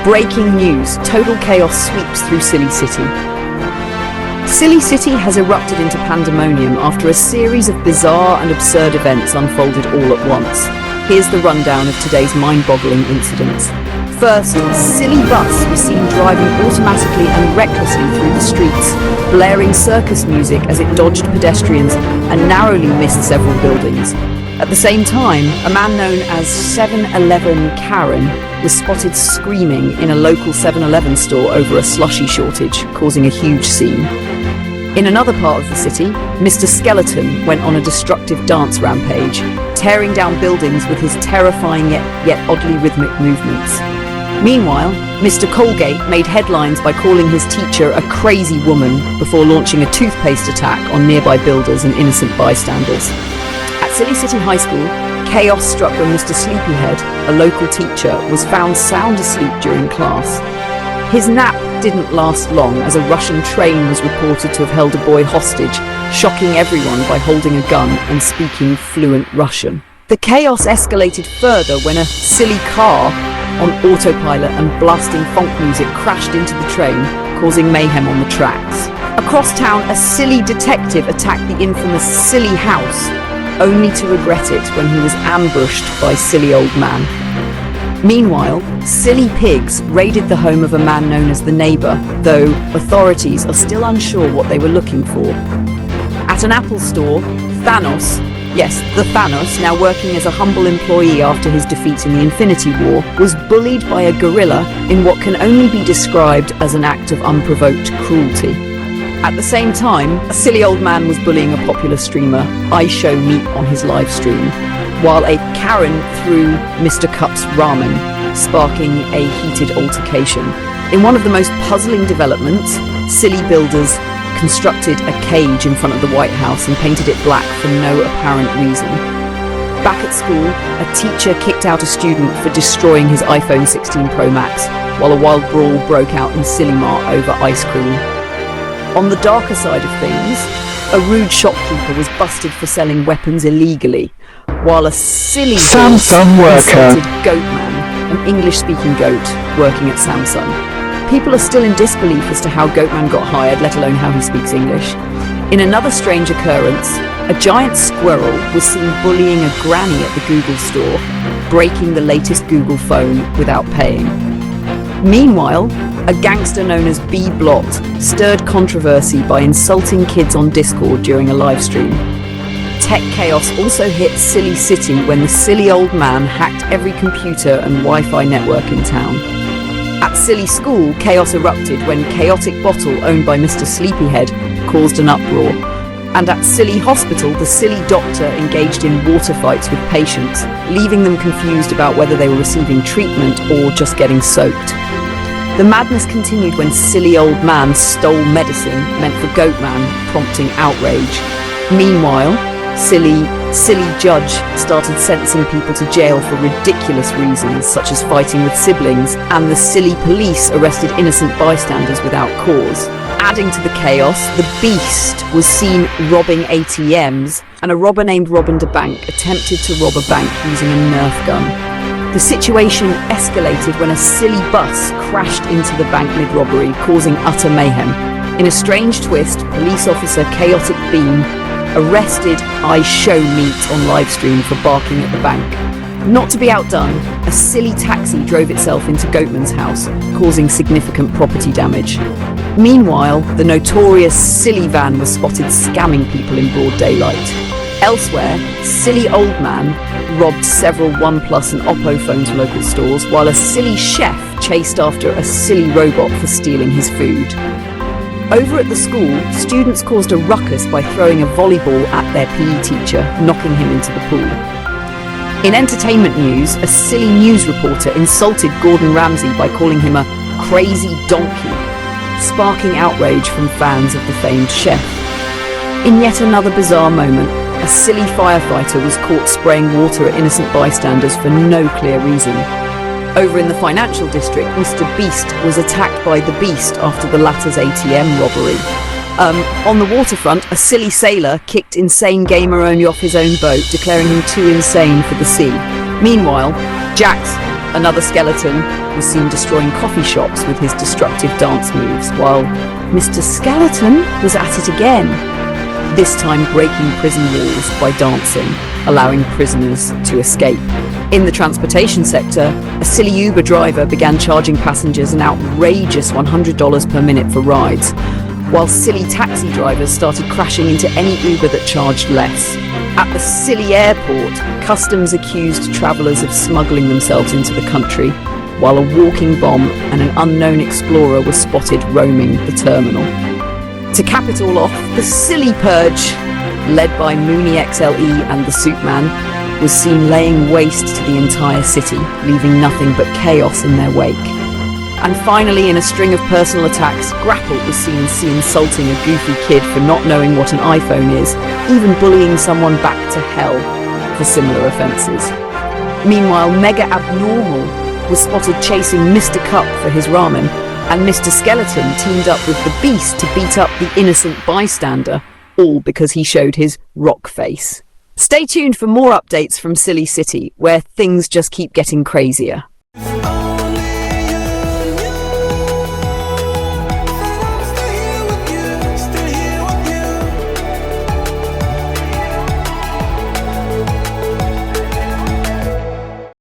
Breaking news, total chaos sweeps through Silly City. Silly City has erupted into pandemonium after a series of bizarre and absurd events unfolded all at once. Here's the rundown of today's mind-boggling incidents. First, a silly bus was seen driving automatically and recklessly through the streets, blaring circus music as it dodged pedestrians and narrowly missed several buildings. At the same time, a man known as 7-Eleven Karen was spotted screaming in a local 7-Eleven store over a slushy shortage, causing a huge scene. In another part of the city, Mr. Skeleton went on a destructive dance rampage, tearing down buildings with his terrifying yet oddly rhythmic movements. Meanwhile, Mr. Colgate made headlines by calling his teacher a crazy woman before launching a toothpaste attack on nearby builders and innocent bystanders. At Silly City High School, chaos struck when Mr. Sleepyhead, a local teacher, was found sound asleep during class. His nap didn't last long as a Russian train was reported to have held a boy hostage, shocking everyone by holding a gun and speaking fluent Russian. The chaos escalated further when a silly car on autopilot and blasting funk music crashed into the train, causing mayhem on the tracks. Across town, a silly detective attacked the infamous Silly House, only to regret it when he was ambushed by Silly Old Man. Meanwhile, silly pigs raided the home of a man known as the Neighbour, though authorities are still unsure what they were looking for. At an Apple store, Thanos, yes, the Thanos, now working as a humble employee after his defeat in the Infinity War, was bullied by a gorilla in what can only be described as an act of unprovoked cruelty. At the same time, a silly old man was bullying a popular streamer, iShowMeat, on his live stream, while a Karen threw Mr. Cup's ramen, sparking a heated altercation. In one of the most puzzling developments, silly builders constructed a cage in front of the White House and painted it black for no apparent reason. Back at school, a teacher kicked out a student for destroying his iPhone 16 Pro Max, while a wild brawl broke out in Silly Mart over ice cream. On the darker side of things, a rude shopkeeper was busted for selling weapons illegally, while a silly Samsung worker insulted Goatman, an English-speaking goat working at Samsung. People are still in disbelief as to how Goatman got hired, let alone how he speaks English. In another strange occurrence, a giant squirrel was seen bullying a granny at the Google store, breaking the latest Google phone without paying. Meanwhile, a gangster known as B-Blot stirred controversy by insulting kids on Discord during a live stream. Tech chaos also hit Silly City when the silly old man hacked every computer and Wi-Fi network in town. At Silly School, chaos erupted when Chaotic Bottle, owned by Mr. Sleepyhead, caused an uproar. And at Silly Hospital, the silly doctor engaged in water fights with patients, leaving them confused about whether they were receiving treatment or just getting soaked. The madness continued when Silly Old Man stole medicine meant for Goatman, prompting outrage. Meanwhile, Silly Judge started sentencing people to jail for ridiculous reasons, such as fighting with siblings, and the Silly Police arrested innocent bystanders without cause. Adding to the chaos, the Beast was seen robbing ATMs, and a robber named Robin DeBank attempted to rob a bank using a Nerf gun. The situation escalated when a silly bus crashed into the bank mid-robbery, causing utter mayhem. In a strange twist, police officer Chaotic Beam arrested iShowMeat on livestream for barking at the bank. Not to be outdone, a silly taxi drove itself into Goatman's house, causing significant property damage. Meanwhile, the notorious Silly Van was spotted scamming people in broad daylight. Elsewhere, Silly Old Man robbed several OnePlus and Oppo phones from local stores, while a silly chef chased after a silly robot for stealing his food. Over at the school, students caused a ruckus by throwing a volleyball at their PE teacher, knocking him into the pool. In entertainment news, a silly news reporter insulted Gordon Ramsay by calling him a crazy donkey, sparking outrage from fans of the famed chef. In yet another bizarre moment, a silly firefighter was caught spraying water at innocent bystanders for no clear reason. Over in the financial district, Mr. Beast was attacked by the Beast after the latter's ATM robbery. On the waterfront, a silly sailor kicked insane gamer only off his own boat, declaring him too insane for the sea. Meanwhile, Jax, Another skeleton was seen destroying coffee shops with his destructive dance moves, while Mr. Skeleton was at it again, this time breaking prison walls by dancing, allowing prisoners to escape. In the transportation sector, a silly Uber driver began charging passengers an outrageous $100 per minute for rides, while silly taxi drivers started crashing into any Uber that charged less. At the silly airport, customs accused travellers of smuggling themselves into the country, while a walking bomb and an unknown explorer were spotted roaming the terminal. To cap it all off, the silly purge, led by Mooney XLE and the Suit Man, was seen laying waste to the entire city, leaving nothing but chaos in their wake. And finally, in a string of personal attacks, Grapple was seen insulting a goofy kid for not knowing what an iPhone is, even bullying someone back to hell for similar offences. Meanwhile, Mega Abnormal was spotted chasing Mr. Cup for his ramen, and Mr. Skeleton teamed up with the Beast to beat up the innocent bystander, all because he showed his rock face. Stay tuned for more updates from Silly City, where things just keep getting crazier.